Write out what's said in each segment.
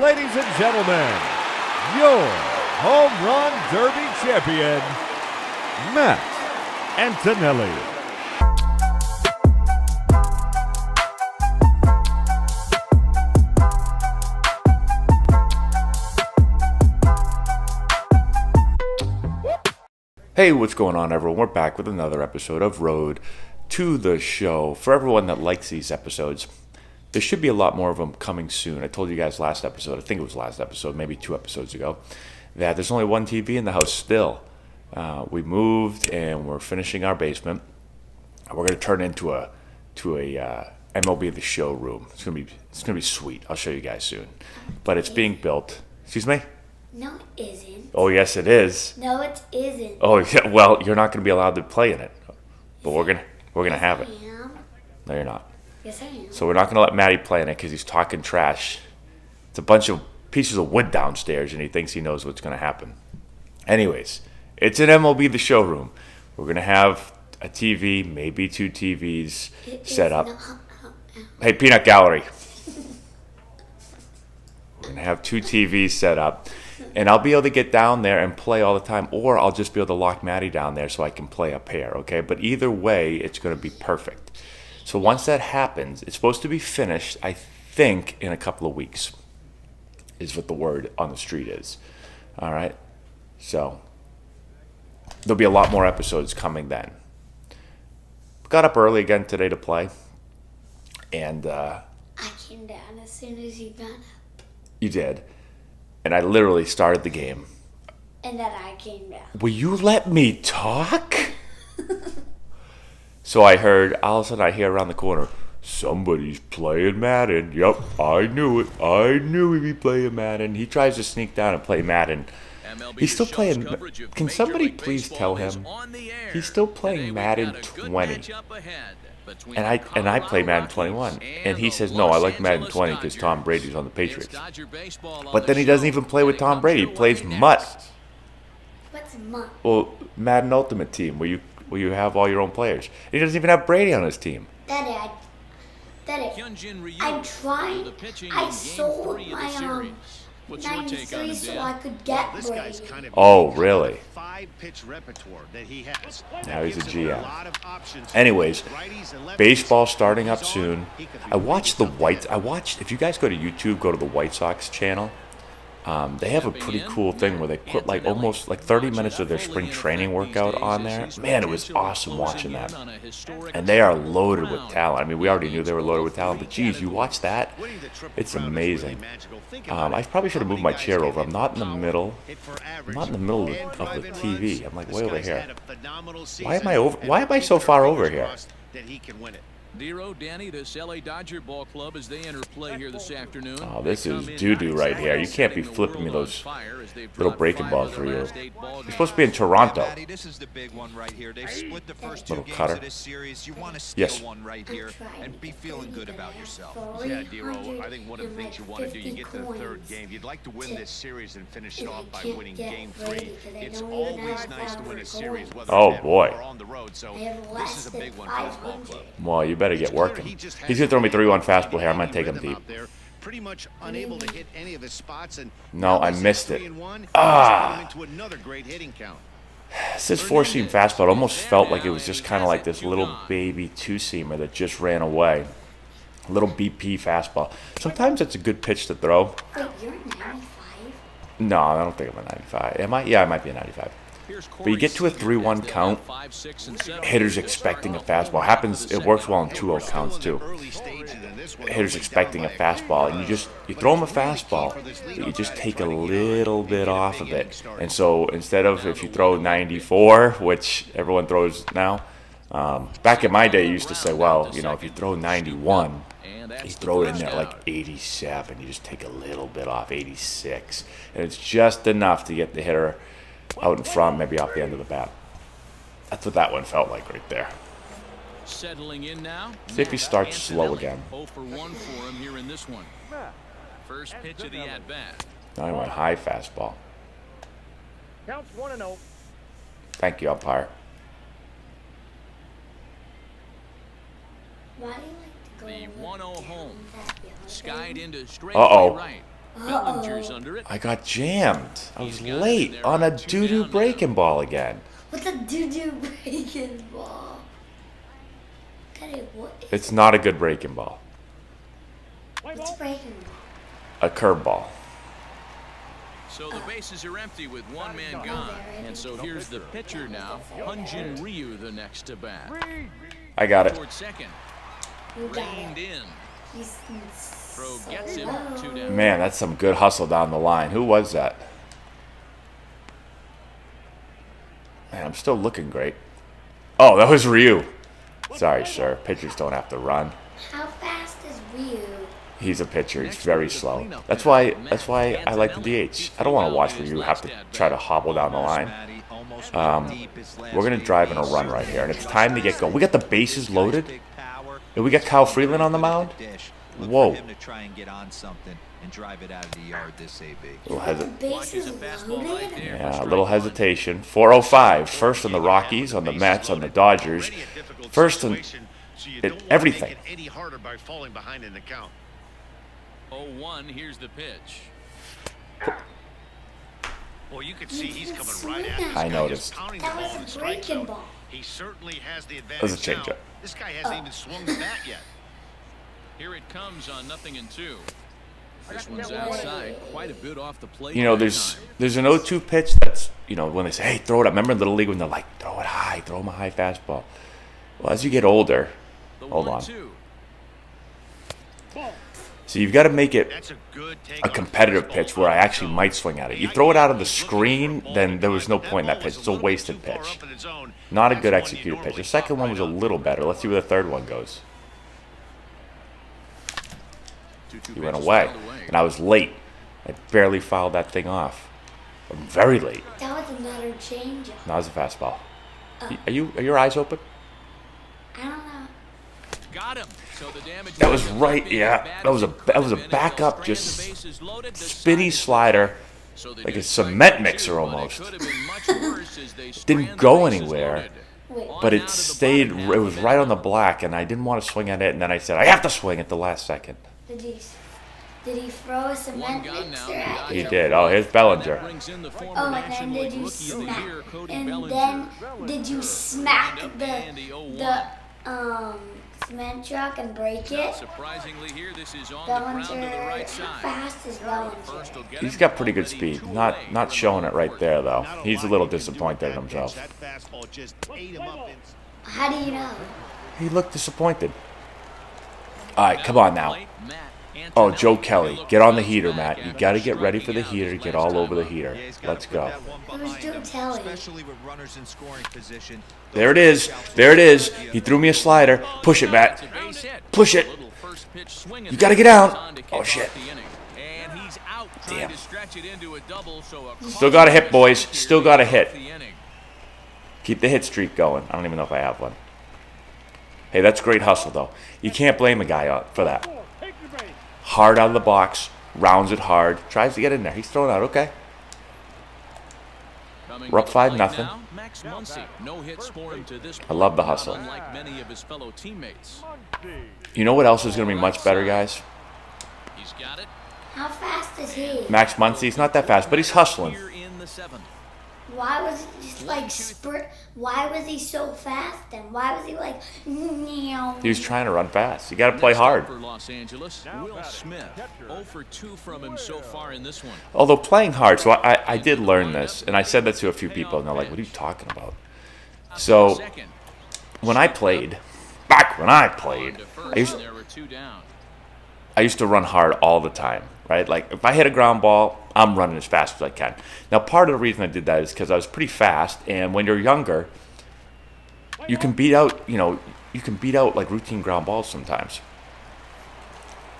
ladies and gentlemen, your Home Run Derby champion, Matt Antonelli. Hey, what's going on, everyone? We're back with another episode of Road to the Show. For everyone that likes these episodes, there should be a lot more of them coming soon. I told you guys last episode, I think it was last episode, maybe 2 episodes ago, that there's only one TV in the house still. We moved and we're finishing our basement. We're going to turn it into a MLB The Show room. It's gonna be sweet. I'll show you guys soon. But it's being built. Excuse me? No, it isn't. Oh, yes, it is. No, it isn't. Oh, yeah. Well, you're not going to be allowed to play in it, but we're gonna have it. I am. No, you're not. Yes, I am. So we're not going to let Matty play in it because he's talking trash. It's a bunch of pieces of wood downstairs, and he thinks he knows what's going to happen. Anyways, it's an MLB The Show room. We're going to have a TV, maybe 2 TVs set up. Hey, Peanut Gallery. We're going to have 2 TVs set up. And I'll be able to get down there and play all the time, or I'll just be able to lock Maddie down there so I can play up here, okay? But either way, it's going to be perfect. So once that happens, it's supposed to be finished, I think, in a couple of weeks, is what the word on the street is. All right? So there'll be a lot more episodes coming then. Got up early again today to play, and I came down as soon as you got up. You did. And I literally started the game. And then I came down. Will you let me talk? So I heard, all of a sudden I hear around the corner, somebody's playing Madden. Yep, I knew it. I knew he'd be playing Madden. He tries to sneak down and play Madden. He's still playing. Can somebody please tell him? He's still playing Madden 20. And I play Madden 21. And he says, no, I like Madden 20 because Tom Brady's on the Patriots. But then he doesn't even play with Tom Brady. He plays Mutt. What's Mutt? Well, Madden Ultimate Team, where you have all your own players. He doesn't even have Brady on his team. Daddy, I'm trying. I sold my 93 so I could get Brady. Oh, really? 5-pitch repertoire that he has. Now he's a GM. Anyways, baseball starting up soon. If you guys go to YouTube, go to the White Sox channel. They have a pretty cool thing where they put almost 30 minutes of their spring training workout on there. Man, it was awesome watching that. And they are loaded with talent. I mean, we already knew they were loaded with talent, but geez, you watch that, it's amazing. I probably should have moved my chair over. I'm not in the middle. I'm not in the middle of the TV. I'm way over here. Why am I so far over here? Dero, Danny, this LA Dodger ball club as they enter play here this afternoon. Oh, this is doo-doo right here. You can't be flipping me those little breaking balls for you. You're supposed to be in Toronto. This is the big one right here. They split the first 2 Little games cutter. of this series. You want to steal Yes. one right here and be feeling good about yourself. Yeah, Dero, I think one of the things you want to do, you get to the 3rd game, you'd like to win this series and finish it off by winning game 3. It's always nice to win a series, whether Oh, at home boy. or on the road, so this is a big one for this ball club. Well, you better get working. He's going to throw me 3-1 fastball here. I'm going to take him deep. Pretty much unable to hit any of his spots, and No, I missed it. This 4-seam fastball almost felt like it was just kind of like this little baby 2-seamer that just ran away. A little BP fastball. Sometimes it's a good pitch to throw. Wait, you're 95? No, I don't think I'm a 95. Am I? Yeah, I might be a 95. But you get to a 3-1 count, hitters expecting a fastball. It works well in 2-0 counts too. Hitters expecting a fastball, and you throw them a fastball, but you just take a little bit off of it. And so instead of if you throw 94, which everyone throws now, back in my day, you used to say, well, if you throw 91, you throw it in there like 87. You just take a little bit off, 86, and it's just enough to get the hitter out in front, maybe off the end of the bat. That's what that one felt like right there. Settling in now. See if he starts slow again. 0 for 1 for him here in this one. First pitch of the at-bat. Now he went high fastball. Counts 1-0. Thank you, umpire. Why do you like to go The a little 1-0 home. down that way? Skied into straight Uh-oh. right. Bellinger's under it. I got jammed. I was late on a doo-doo breaking ball again. What's a doo-doo breaking ball? It's not a good breaking ball. What's a breaking ball? A curveball. So the bases are empty with one man gone. And so here's the pitcher now, Hyunjin Ryu, the next to bat. I got it. Towards second. You got Reined it. in. He's Throw so gets him. low. 2 down. Man, that's some good hustle down the line. Who was that? Man, I'm still looking great. Oh, that was Ryu. Sorry, sir. Pitchers don't have to run. How fast is Ryu? He's a pitcher. He's very slow. That's why I like the DH. I don't want to watch Ryu have to try to hobble down the line. We're going to drive in a run right here, and it's time to get going. We got the bases loaded, and we got Kyle Freeland on the mound. Whoa. Him to try and get on something and drive it out of the yard this AB. Bases loaded? Yeah, a little hesitation. 405, first on the Rockies, on the Mets, on the Dodgers. First in everything. Any harder by falling behind in the count. 0-1, here's the pitch. Well, you can see he's coming right at this I guy, noticed. just pounding the That ball was in a the strike breaking zone. ball. He certainly has the That was a advantage now. changeup. This guy hasn't even swung the bat yet. Here it comes on 0-2. This one's outside, quite a bit off the plate. You know, there's an 0-2 pitch that's, you know, when they say, hey, throw it up. Remember in Little League when they're like, throw it high, throw him a high fastball. Well, as you get older, hold on. So you've got to make it That's a good take a competitive pitch where I actually might swing at it. You throw it out of the screen, then there was no point in that pitch. It's a wasted pitch. Not a good executed pitch. The second one was a little better. Let's see where the third one goes. He went away, and I was late. I barely fouled that thing off. I'm very late. That was another changeup. Now it's a fastball. Are your eyes open? I don't know. Got him. So the damage That was right. Yeah, that was a backup, just spinny slider, like a cement mixer almost. Didn't go anywhere, Wait, but it stayed. It was right on the black, and I didn't want to swing at it. And then I said, I have to swing at the last second. did he throw a cement mixer at He you? did. Oh, here's Bellinger. Oh, and then did you smack? And then did you smack the cement truck and break it? Surprisingly here, this is on the ground to the Bellinger, right how side. fast is Bellinger? He's got pretty good speed. Not showing it right there though. He's a little disappointed in himself. That fastball just ate him up. How do you know? He looked disappointed. All right, come on now. Oh, Joe Kelly, get on the heater, Matt. You got to get ready for the heater. Get all over the heater. Let's go. Who's Joe Kelly? Especially with runners in scoring position. There it is. There it is. He threw me a slider. Push it, Matt. Push it. You got to get out. Oh, shit. Damn. Still got to hit, boys. Still got to hit. Keep the hit streak going. I don't even know if I have one. Hey, that's great hustle, though. You can't blame a guy for that. Hard out of the box. Rounds it hard. Tries to get in there. He's throwing out. Okay. We're up 5-0. I love the hustle. You know what else is going to be much better, guys? How fast is he? Max Muncy. He's not that fast, but he's hustling. Why was he just like Why was he so fast? And why was he like? He was trying to run fast. You got to play hard. For Los Angeles, Will Smith, 0 for 2 from him so far in this one. Although playing hard, so I did learn this, and I said that to a few people, and they're like, what are you talking about? So when I played, back when I played, I used to run hard all the time, right? Like if I hit a ground ball, I'm running as fast as I can. Now, part of the reason I did that is because I was pretty fast, and when you're younger, you can beat out, like routine ground balls sometimes.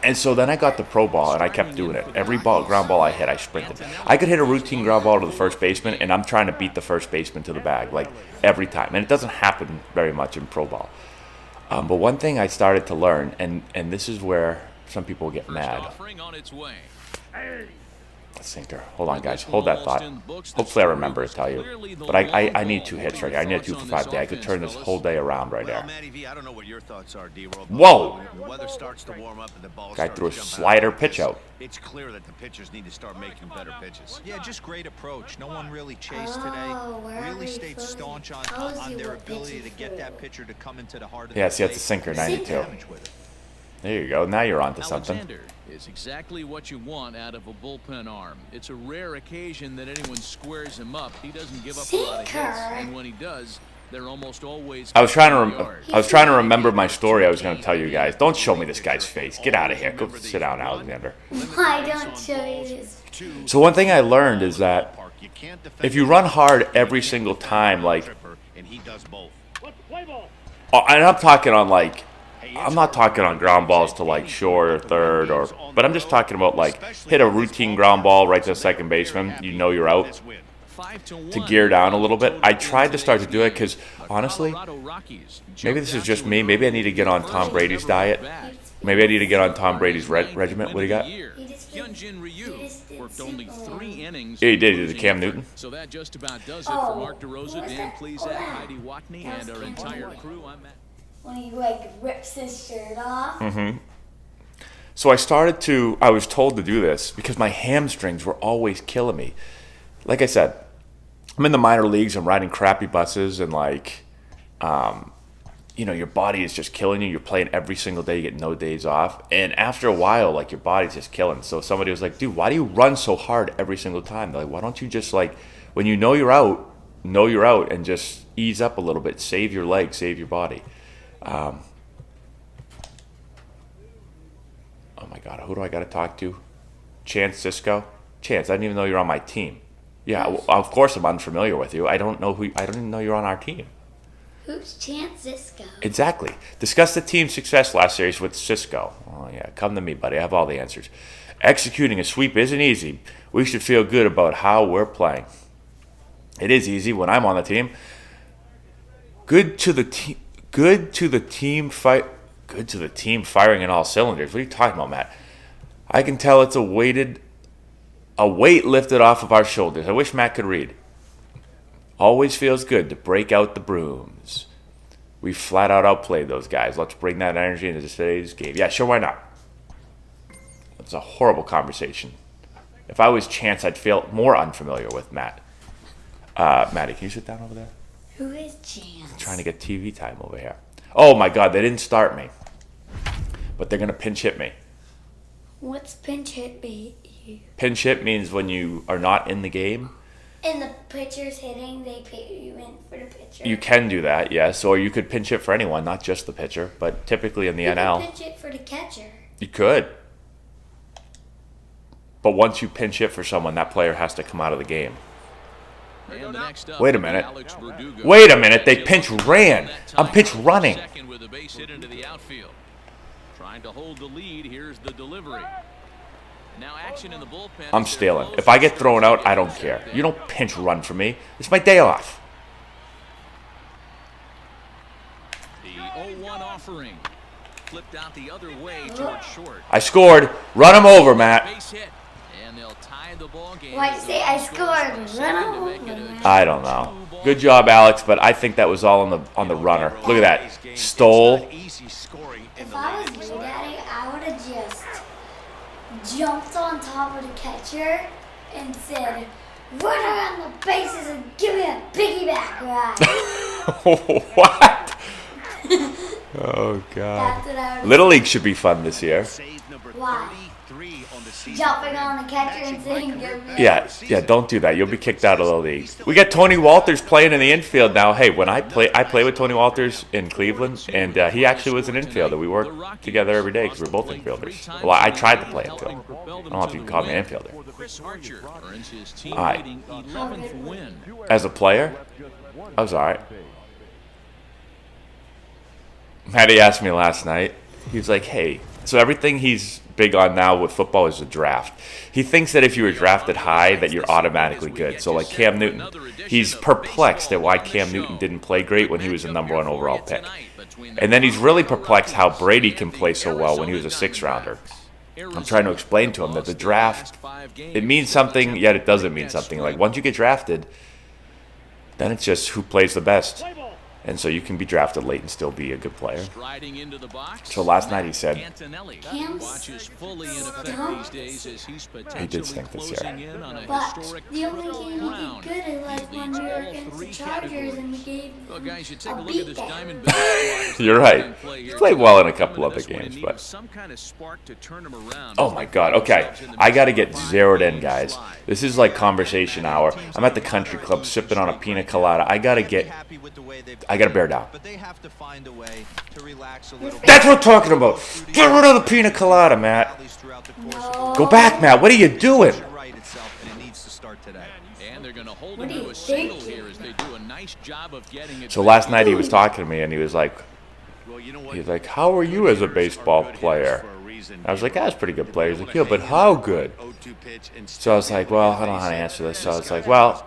And so then I got the pro ball, and I kept doing it. Every ground ball I hit, I sprinted. I could hit a routine ground ball to the first baseman, and I'm trying to beat the first baseman to the bag, like every time. And it doesn't happen very much in pro ball. But one thing I started to learn, and this is where some people get mad. Sinker. Hold on, guys. Hold that thought. Hopefully I remember to tell you. But I need 2 hits right here. I need a 2 for 5 day. I could turn this whole day around right there. Whoa! Guy threw a slider pitch out. It's clear that the pitchers need to start making better pitches. Yeah, just great approach. No one really chased today. Really stayed staunch on their ability to get that pitcher to come into the heart of the Yeah, see, that's a sinker, 92. There you go. Now you're on to something. Alexander is exactly what you want out of a bullpen arm. It's a rare occasion that anyone squares him up. He doesn't give up a lot of hits, and when he does, they're almost always. I was trying to remember my story. I was going to tell you guys. Don't show me this guy's face. Get out of here. Go sit down, Alexander. Why don't show you this? So one thing I learned is that if you run hard every single time, like, and I'm talking on like. I'm not talking on ground balls to like short or third, but I'm just talking about like hit a routine ground ball right to the second baseman. You know you're out. To gear down a little bit. I tried to start to do it because honestly, maybe this is just me. Maybe I need to get on Tom Brady's diet. Maybe I need to get on Tom Brady's regiment. What do you got? Worked only 3 innings. Yeah, he did. He did the Cam Newton. So that just about does it for Mark DeRosa, Dan Plezak, Heidi Watney, and our entire crew. I'm Matt. When he like rips his shirt off. So I was told to do this because my hamstrings were always killing me. Like I said, I'm in the minor leagues. I'm riding crappy buses and like, your body is just killing you. You're playing every single day. You get no days off. And after a while, like your body's just killing. So somebody was like, dude, why do you run so hard every single time? They're like, why don't you just like, when you know you're out and just ease up a little bit. Save your legs, save your body. Oh my God, who do I got to talk to? Chance Cisco? Chance, I didn't even know you're on my team. Yeah, well, of course I'm unfamiliar with you. I don't even know you're on our team. Who's Chance Cisco? Exactly. Discuss the team's success last series with Cisco. Oh yeah, come to me, buddy. I have all the answers. Executing a sweep isn't easy. We should feel good about how we're playing. It is easy when I'm on the team. Good to the team firing in all cylinders. What are you talking about, Matt? I can tell it's a weight lifted off of our shoulders. I wish Matt could read. Always feels good to break out the brooms. We flat out outplayed those guys. Let's bring that energy into today's game. Yeah, sure, why not? It's a horrible conversation. If I was Chance, I'd feel more unfamiliar with Matt. Maddie, can you sit down over there? Who is Chance? I'm trying to get TV time over here. Oh my God, they didn't start me. But they're going to pinch hit me. What's pinch hit be? Pinch hit means when you are not in the game. And the pitcher's hitting, they put you in for the pitcher. You can do that, yes. Or you could pinch hit for anyone, not just the pitcher. But typically in the NL. You could pinch hit for the catcher. You could. But once you pinch hit for someone, that player has to come out of the game. Wait a minute. Wait a minute. They pinch ran. I'm pinch running. Trying to hold the lead. Here's the delivery. Now action in the bullpen. I'm stealing. If I get thrown out, I don't care. You don't pinch run for me. It's my day off. The 0-1 offering flipped out the other way towards short. I scored. Run him over, Matt. Base hit. And they'll tie the ball game. Why'd you say I scored? Run over, Matt. I don't know. Good job, Alex, but I think that was all on the runner. Look at that. Stole. If I was you, Daddy, I would have just jumped on top of the catcher and said, run around the bases and give me a piggyback ride. What? Oh, God. That's what I would Little League should be fun this year. Why? Jumping on the catcher and saying, give me Yeah, don't do that. You'll be kicked out of the league. We got Tony Walters playing in the infield now. Hey, when I play with Tony Walters in Cleveland, and he actually was an infielder. We work together every day because we're both infielders. Well, I tried to play infield. I don't know if you can call me an infielder. All right. As a player, I was all right. Maddie asked me last night. He was like, hey, so everything he's big on now with football is the draft. He thinks that if you were drafted high that you're automatically good. So like Cam Newton, he's perplexed at why Cam Newton didn't play great when he was the #1 overall pick. And then he's really perplexed how Brady can play so well when he was a 6th rounder. I'm trying to explain to him that the draft, it means something, yet it doesn't mean something. Like, once you get drafted, then it's just who plays the best. And so you can be drafted late and still be a good player. So last night he said, he did stink this year. But the only game he did good is like when we were against the Chargers and we gave him a beatdown. You're right. He played well in a couple other games, but... Oh my god, okay. I gotta get zeroed in, guys. This is like conversation hour. I'm at the country club sipping on a pina colada. I gotta bear down. But they have to find a way to relax a little. That's what I'm talking about. Get rid of the pina colada, Matt. No. Go back, Matt. What are you doing? And they're going to hold him to a single here as they do a nice job of getting it. So last night he was talking to me and he was like, how are you as a baseball player? I was like, I was a pretty good player. He's like, yeah, but how good? So I was like, well, I don't know how to answer this. So I was like, well,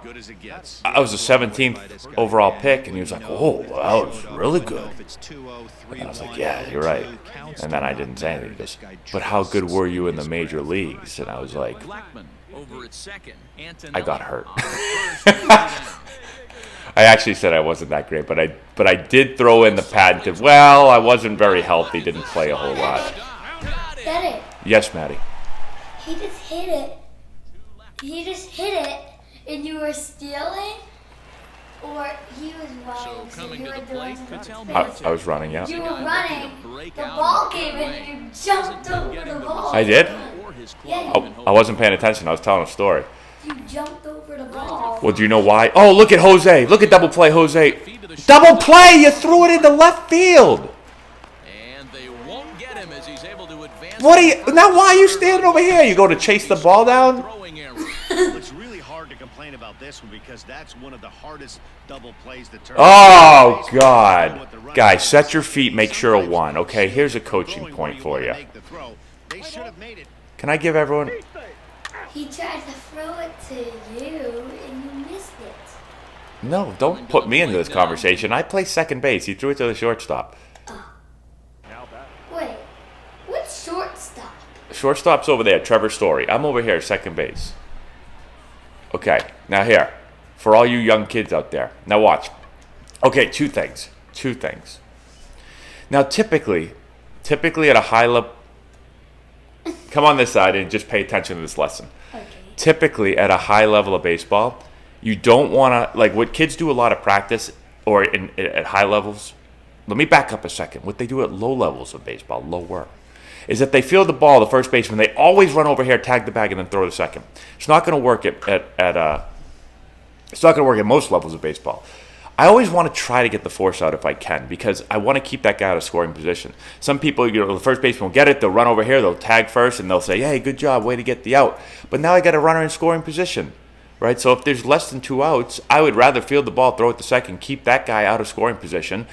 I was the 17th overall pick. And he was like, oh, well, that was really good. And I was like, yeah, you're right. And then I didn't say anything. He goes, but how good were you in the major leagues? And I was like, I got hurt. I actually said I wasn't that great, but I did throw in the patented, well, I wasn't very healthy, didn't play a whole lot. Get it. Yes, Maddie. He just hit it. He just hit it, and you were stealing, or he was running. So you were doing I was running, yeah. You were running. The ball came in, and you jumped over the ball. I did? Yeah. Oh, I wasn't paying attention. I was telling a story. You jumped over the ball. Well, do you know why? Oh, look at Jose. Look at double play, Jose. Double play! You threw it into left field. What are you? Now, why are you standing over here? You go to chase the ball down? It's really hard to complain about this one because that's one of the hardest double plays that turn. Oh, God. Guys, set your feet, make sure a one. Okay, here's a coaching point for you. Can I give everyone... He tried to throw it to you, and you missed it. No, don't put me into this conversation. I play second base. He threw it to the shortstop. Wait, what's shortstop? Shortstop's over there, Trevor Story. I'm over here, second base. Okay, now here, for all you young kids out there. Now watch. Okay, two things. Now typically at a high level... Come on this side and just pay attention to this lesson. Okay. Typically at a high level of baseball, you don't want to... Like what kids do a lot of practice or at high levels... Let me back up a second. What they do at low levels of baseball, lower, is that they field the ball, the first baseman, they always run over here, tag the bag, and then throw the second. It's not going to work it's not going to work at most levels of baseball. I always want to try to get the force out if I can because I want to keep that guy out of scoring position. Some people, the first baseman will get it, they'll run over here, they'll tag first, and they'll say, hey, good job, way to get the out. But now I got a runner in scoring position, right? So if there's less than 2 outs, I would rather field the ball, throw it to second, keep that guy out of scoring position.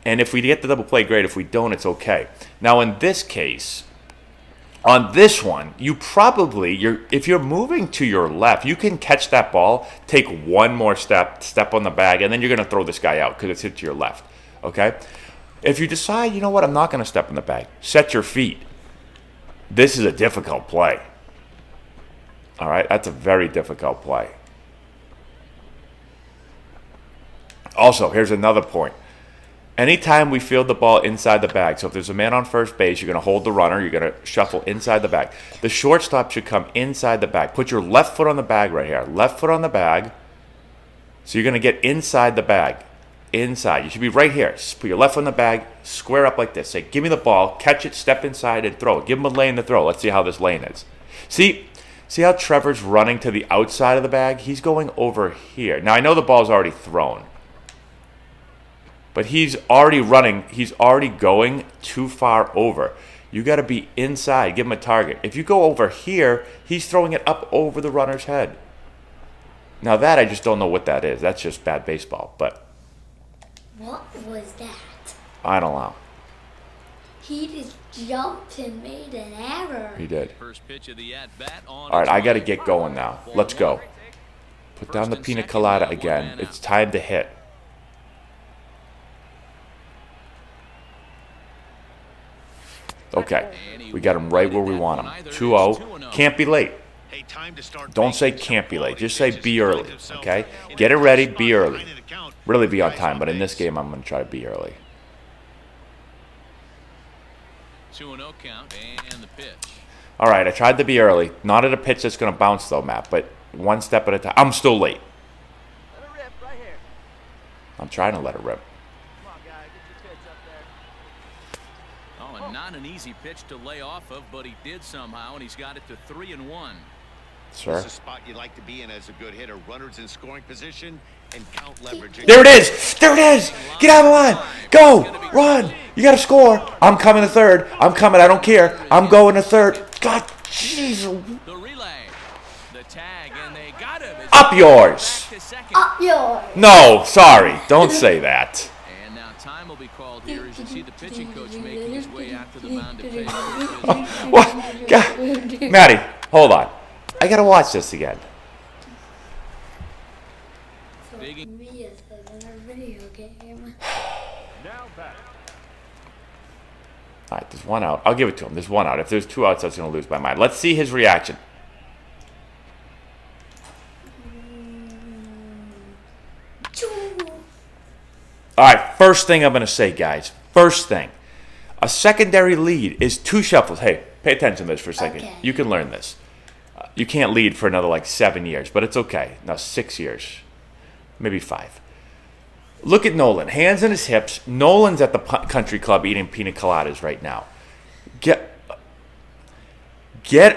And if we get the double play, great. If we don't, it's okay. Now, in this case, on this one, if you're moving to your left, you can catch that ball, take one more step on the bag, and then you're going to throw this guy out because it's hit to your left, okay? If you decide, you know what, I'm not going to step in the bag, set your feet. This is a difficult play. All right, that's a very difficult play. Also, here's another point. Anytime we field the ball inside the bag, so if there's a man on first base, you're going to hold the runner, you're going to shuffle inside the bag. The shortstop should come inside the bag. Put your left foot on the bag right here. Left foot on the bag. So you're going to get inside the bag. Inside. You should be right here. Just put your left foot on the bag, square up like this. Say, give me the ball, catch it, step inside, and throw it. Give him a lane to throw. Let's see how this lane is. See how Trevor's running to the outside of the bag? He's going over here. Now, I know the ball's already thrown. But he's already running. He's already going too far over. You got to be inside. Give him a target. If you go over here, he's throwing it up over the runner's head. Now that I just don't know what that is. That's just bad baseball. But what was that? I don't know. He just jumped and made an error. He did. First pitch of the at-bat on. All right, I got to get going now. Let's go. Put down the pina colada again. It's time to hit. Okay, we got him right where we want him. 2-0. Can't be late. Don't say can't be late. Just say be early, okay? Get it ready, be early. Really be on time, but in this game, I'm going to try to be early. 2-0 count and the pitch. All right, I tried to be early. Not at a pitch that's going to bounce, though, Matt, but one step at a time. I'm still late. Let it rip right here. I'm trying to let it rip. Come on, guy. Get your kids up there. Oh, and not an easy pitch to lay off of, but he did somehow, and he's got it to 3-1. Sure. This is a spot you like to be in as a good hitter. Runners in scoring position and count leverage. There it is! There it is! Get out of the line! Go! Run! You got to score! I'm coming to third. I'm coming. I don't care. I'm going to third. God, jeez. The relay, the tag, and they got him. Up yours! Up yours. No, sorry. Don't say that. And now time will be called here as you see the pitching coach making his way out to the mound to pay. What? God. Maddie, hold on. I got to watch this again. Me is another video game. Now back. All right, there's one out. I'll give it to him. There's one out. If there's 2 outs, that's going to lose my mind. Let's see his reaction. All right, first thing I'm going to say, guys. First thing. A secondary lead is 2 shuffles. Hey, pay attention to this for a second. Okay. You can learn this. You can't lead for another, like, 7 years, but it's okay. No, 6 years. Maybe 5. Look at Nolan. Hands in his hips. Nolan's at the country club eating pina coladas right now. Get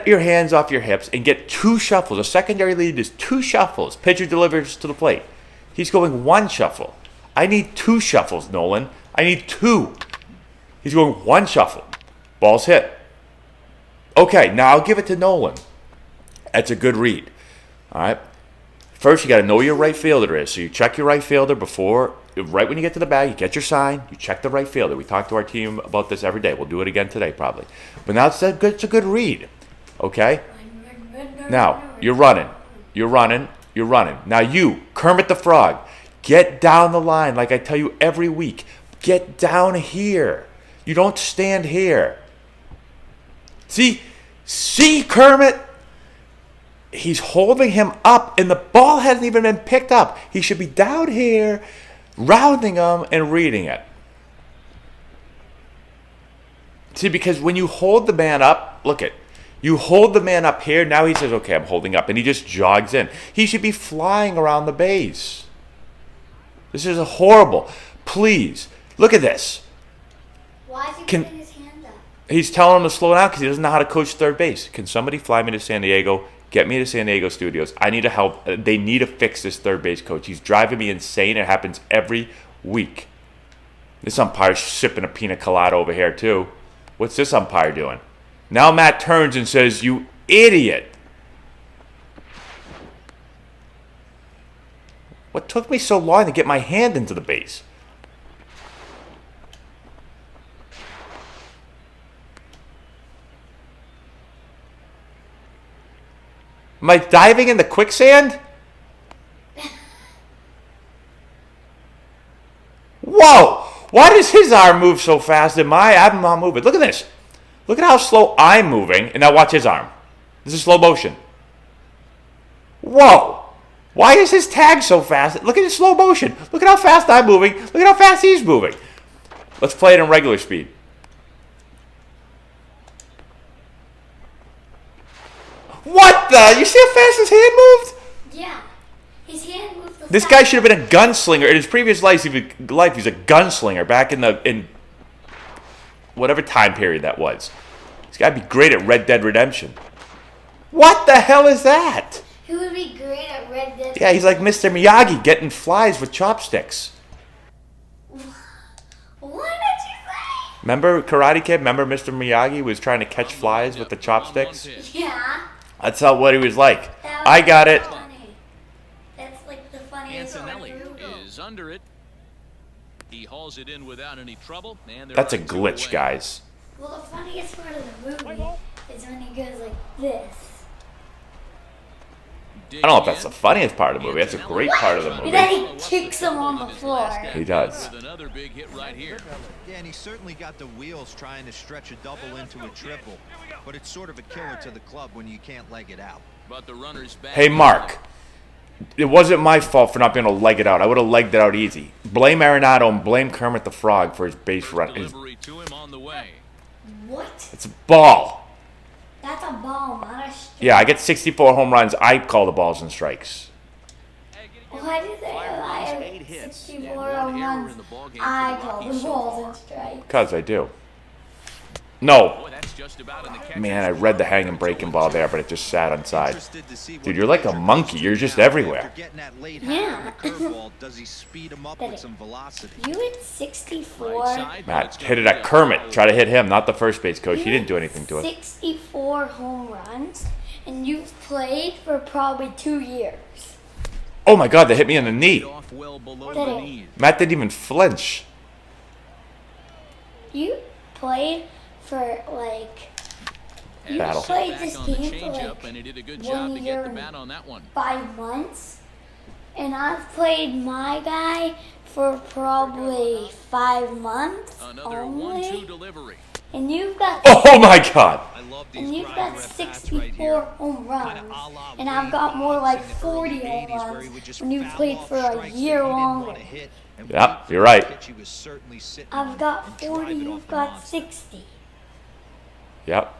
your hands off your hips and get 2 shuffles. A secondary lead is 2 shuffles. Pitcher delivers to the plate. He's going 1 shuffle. I need 2 shuffles, Nolan. I need 2. He's going 1 shuffle. Ball's hit. Okay, now I'll give it to Nolan. That's a good read. All right. First, you got to know who your right fielder is. So you check your right fielder before, right when you get to the bag, you get your sign, you check the right fielder. We talk to our team about this every day. We'll do it again today probably. But now it's a good read. Okay? Now, you're running. You're running. You're running. Now you, Kermit the Frog, get down the line like I tell you every week. Get down here. You don't stand here. See, Kermit? He's holding him up, and the ball hasn't even been picked up. He should be down here, rounding him and reading it. See, because when you hold the man up, look it. You hold the man up here, now he says, okay, I'm holding up, and he just jogs in. He should be flying around the base. This is horrible. Please, look at this. Why is he putting his hand up? He's telling him to slow down because he doesn't know how to coach third base. Can somebody fly me to San Diego? Get me to San Diego studios. I need to help. They need to fix this third base coach. He's driving me insane. It happens every week. This umpire's sipping a pina colada over here, too. What's this umpire doing? Now Matt turns and says, you idiot. What took me so long to get my hand into the base? Am I diving in the quicksand? Whoa! Why does his arm move so fast and I'm not moving? Look at this. Look at how slow I'm moving. And now watch his arm. This is slow motion. Whoa! Why is his tag so fast? Look at his slow motion. Look at how fast I'm moving. Look at how fast he's moving. Let's play it in regular speed. What the? You see how fast his hand moved? Yeah. His hand moved. This guy should have been a gunslinger. In his previous life, he's a gunslinger back in whatever time period that was. He's got to be great at Red Dead Redemption. What the hell is that? He would be great at Red Dead. Yeah, he's like Mr. Miyagi getting flies with chopsticks. What did you say? Remember Karate Kid? Remember Mr. Miyagi was trying to catch flies with the chopsticks? Yeah. That's not what he was like. That was I got it. funny. That's like the funniest Antonelli part of the movie. is under it. He hauls it in without any trouble. And That's a glitch, guys. Well, the funniest part of the movie is when he goes like this. I don't know if that's the funniest part of the movie. That's a great part of the And movie. then he kicks him on the floor. He does. With another big hit right here. Yeah, and he certainly got the wheels trying to stretch a double into a triple. But it's sort of a killer to the club when you can't leg it out. But the runner's back. Hey, Mark. It wasn't my fault for not being able to leg it out. I would have legged it out easy. Blame Arenado and blame Kermit the Frog for his base run. Delivery to him on the way. What? It's a ball. That's a ball, not a strike. Yeah, I get 64 home runs. I call the balls and strikes. Why do they I have 64 home runs? I call the balls and strikes. Because I do. No. Boy, that's just about in the catcher's Man, I read the hanging breaking ball there, but it just sat inside. Interested to see what Dude, you're like a Frazier monkey. does You're just now. everywhere. After getting that late Yeah. hammer on the curveball, does he speed him up with some velocity? You hit 64. right side. Matt hit it at Kermit. Try to hit him, not the first base coach. He didn't do anything to it. 64 home runs, and you've played for probably 2 years. Oh my God, they hit me in the knee. off well below Did the it? knees. Matt didn't even flinch. You played for like you Battle. played Back this on the game for changeup, like and he did a good 1 job to year get the and bat on that one. 5 months, and I've played my guy for probably 5 months Another 1-2 only, delivery. and you've got Oh my God. I love these and you've grind got rep bats 64 right here. home Kinda runs, a la and Whey I've got more like in the 40 early home 80s where he runs would just when you foul played off for a strikes that he year didn't longer. wanna hit and Yep, wait for you're the right. pitch he was certainly sitting I've on got and 40, drive it you've off the got monster. 60. Yep.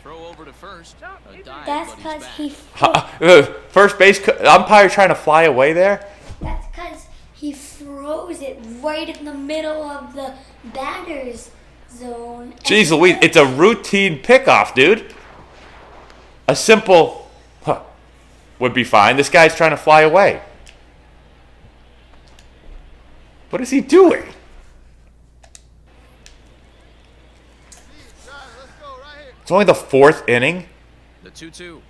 Throw over to first. A dive, That's but he's because back. he First base umpire trying to fly away there. That's because he throws it right in the middle of the batter's zone. Jeez Louise, it's a routine pickoff, dude. A simple would be fine. This guy's trying to fly away. What is he doing? It's only the 4th inning. The 2-2.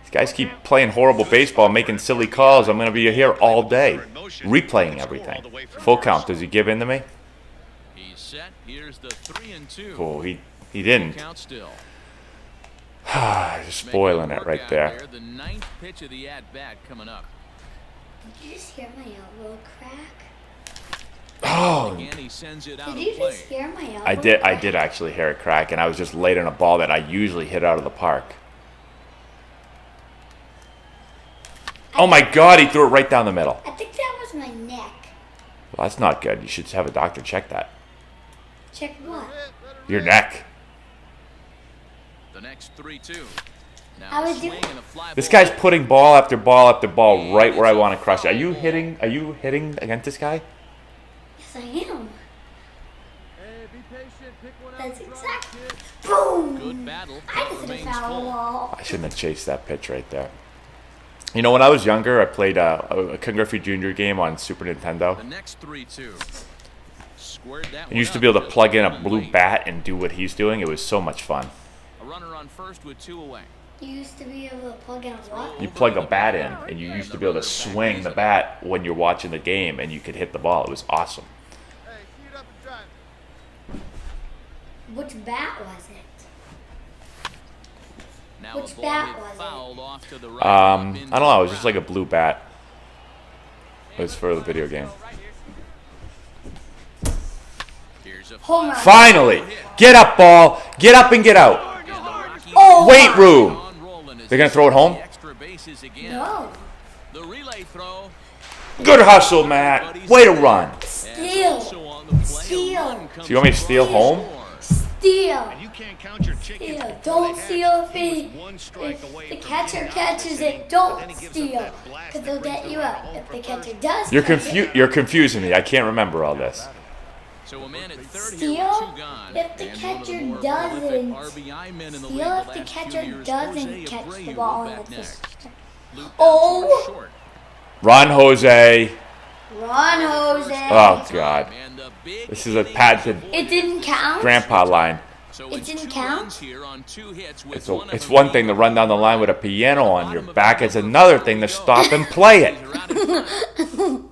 These guys keep playing horrible baseball, making silly calls. I'm going to be here all day, replaying everything. Full count. Does he give in to me? He's set. Here's the 3-2. Oh, he didn't. Count still. Just spoiling it right there. The 9th pitch of the at bat coming up. Did you just hear my elbow crack? Oh, Again, he sends it out Did of you play. just hear my elbow I did crack? actually hear it crack, and I was just late on a ball that I usually hit out of the park. Oh my God, he threw it right down the middle. I think that was my neck. Well, that's not good. You should have a doctor check that. Check what? Your neck. The next 3-2. Now I was a swing doing- and a fly This ball. guy's putting ball after ball after ball right where I want to crush it. Are you hitting against this guy? Yes, I am. Hey, be patient. Pick one out. That's and drive, exactly. kid. Boom! Good battle. I just hit a Remains foul full. ball. I shouldn't have chased that pitch right there. You know, when I was younger, I played a Ken Griffey Jr. game on Super Nintendo. The next 3-2. Squared that I one used to up be able to just plug in a one blue late. bat and do what he's doing. It was so much fun. A runner on first with 2 away. You used to be able to plug in a what? You plug a bat in, and you used to be able to swing the bat when you're watching the game, and you could hit the ball. It was awesome. Hey, tee it up and drive. Which bat was it? Now Which a ball bat hit was it? fouled off to the right. I don't know. It was just like a blue bat. It was for the video game. Here's a Home run. Finally! Get up, ball! Get up and get out! Oh, Weight room! They're going to throw it home? Extra bases again. no. The relay throw. Good hustle, Matt. Way to run. Steal. Also on the play, a Steal. run comes So you want me to steal home? Steal. You can't count your chickens Steal. before Don't they hatch. steal He if was one strike if away the from catcher being out catches this inning, it, but then don't he gives up steal. that blast Because that they'll brings get the you runner out. home If for the catcher first. does You're catch it, you're confusing me. I can't remember all this. So a man at third here Steal with 2 gone. if the And one of catcher more doesn't. prolific RBI men in the Steal league if the the last 2 catcher years. doesn't Jose catch Abreu the ball will in bat the next. first. Loop Oh. that's short. Run, Jose. Run, Jose. Oh, God. And the big This is a inning patented It didn't count. grandpa line. So It it's didn't 2 count? runs here on 2 hits with It's, one of it's them one thing to being run down the line with a piano on your back. It's another thing to stop and play it. They're out in front.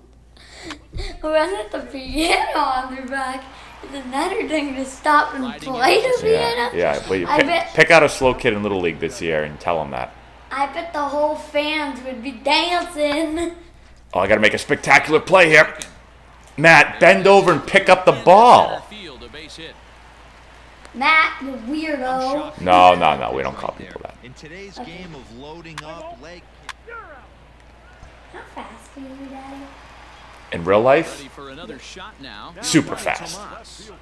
Run at the piano on their back. It's another thing to stop and play the Yeah, piano. yeah. But you I bet- pick out a slow kid in Little League this year and tell him that. I bet the whole fans would be dancing. Oh, I got to make a spectacular play here. Matt, bend over and pick up the ball. Matt, you weirdo. No, we don't call people that. In today's game of loading up leg. How fast are you, Daddy? In real life, Ready for another shot now. super fast.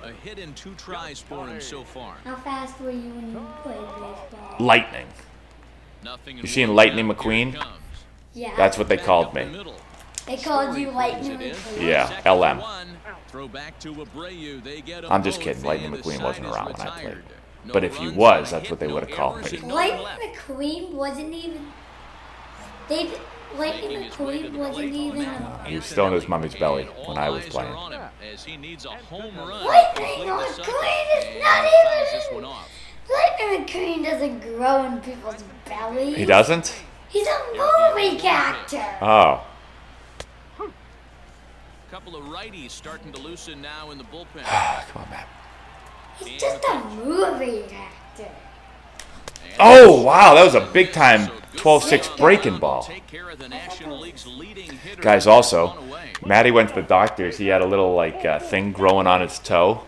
A hit and 2 tries for him so far. How fast were you when you played baseball? Lightning. Nothing. You seen Lightning McQueen? Yeah. That's what they called me. They called you Lightning McQueen. Yeah, LM. Throw back to Abreu. They get I'm just kidding. Lightning McQueen wasn't around when I played. But if he was, that's what they would have called me. Lightning McQueen wasn't even. Lightning McQueen wasn't even. He was still in his mommy's belly when I was playing. Lightning McQueen is not even. Lightning McQueen doesn't grow in people's bellies. He doesn't? He's a movie actor. Oh. Couple of righties starting to loosen now in the bullpen. Come on, Matt. He's just a movie actor. Oh, wow. That was a big-time 12-6 breaking ball. Guys, also, Matty went to the doctor's. He had a little, thing growing on his toe.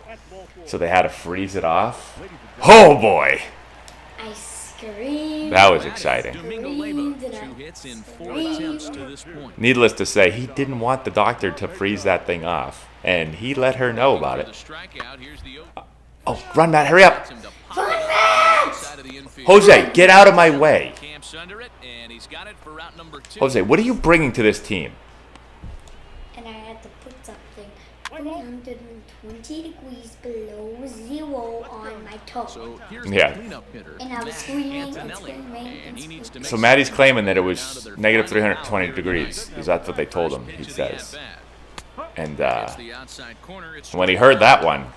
So they had to freeze it off. Oh, boy. I screamed. That was exciting. Needless to say, he didn't want the doctor to freeze that thing off. And he let her know about it. Oh, run, Matt. Hurry up. Run, Matt! Jose, get out of my way. Jose, what are you bringing to this team? And I had to put something 320 degrees below zero on my toe. So here's Yeah. the cleanup hitter. And I was screaming and Antonelli, screaming and and he needs to make So Matty's claiming that it was negative 320 degrees. Is that what they told him, he says. And the outside corner. It's when he heard that one,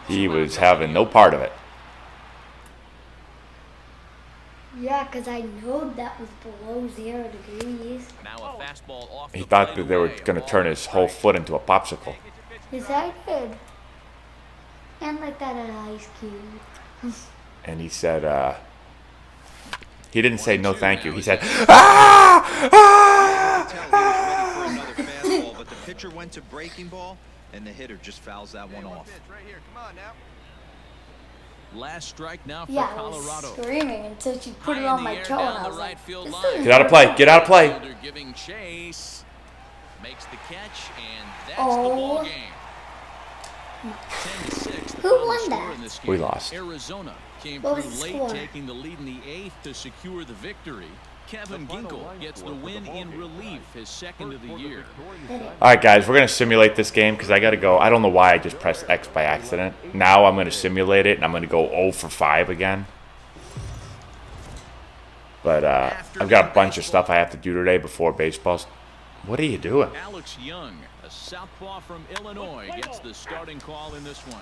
he was having no part of it. Yeah, because I know that was below 0 degrees. now a fastball off He the thought plate that they were away. going to turn his whole foot into a popsicle. Yes, I did. And like that at Ice Cube. And he said, he didn't say no thank you. He said, ah! Ah! Tell he was ready for another fastball, but the pitcher went to breaking ball, and the hitter just fouls that one off. Right here. Come on now. Last strike now for Yeah, I was Colorado. screaming until she put it High on in my the air toe, down and I the was right like, field this line. doesn't Get out of play. Get out of play. Fielder giving chase. Makes the catch, and that's the Oh. ball game. 10-6. the Who final won score that? in this We game. lost. Arizona came What was through the late, score? taking the lead in the 8th to secure the victory. Kevin Ginkel gets the win in relief, his second of the year. All right, guys, we're going to simulate this game because I got to go. I don't know why I just pressed X by accident. Now I'm going to simulate it, and I'm going to go 0 for 5 again. But I've got a bunch of stuff I have to do today before baseball. What are you doing? Alex Young, a southpaw from Illinois, gets the starting call in this one.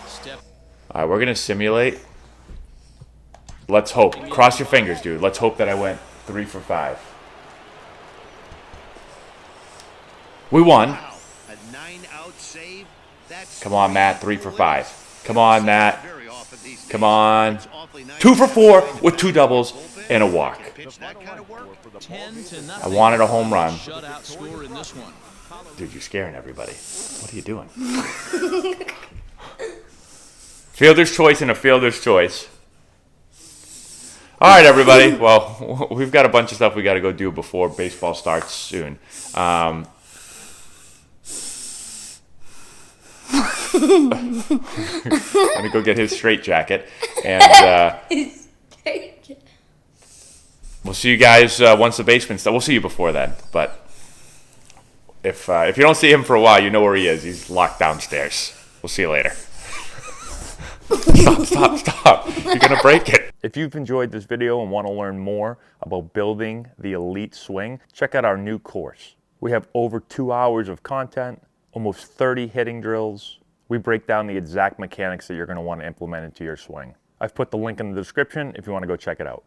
Step. All right, we're going to simulate. Let's hope. Cross your fingers, dude. Let's hope that I went 3 for 5. We won. A 9-out save. That's Come on, Matt. 3 for 5. Come on, Matt. very often these days. Come on. It's awfully nice 2 for 4 with 2 doubles and a walk. pitch that kind of work. 10-0. I wanted a home run. Shutout score in this one. Dude, you're scaring everybody. What are you doing? Fielder's choice and a fielder's choice. All right, everybody. Well, we've got a bunch of stuff we got to go do before baseball starts soon. Let me go get his straitjacket, and we'll see you guys once the basement's done. We'll see you before then, but if you don't see him for a while, you know where he is. He's locked downstairs. We'll see you later. Stop. You're going to break it. If you've enjoyed this video and want to learn more about building the elite swing, check out our new course. We have over 2 hours of content, almost 30 hitting drills. We break down the exact mechanics that you're going to want to implement into your swing. I've put the link in the description if you want to go check it out.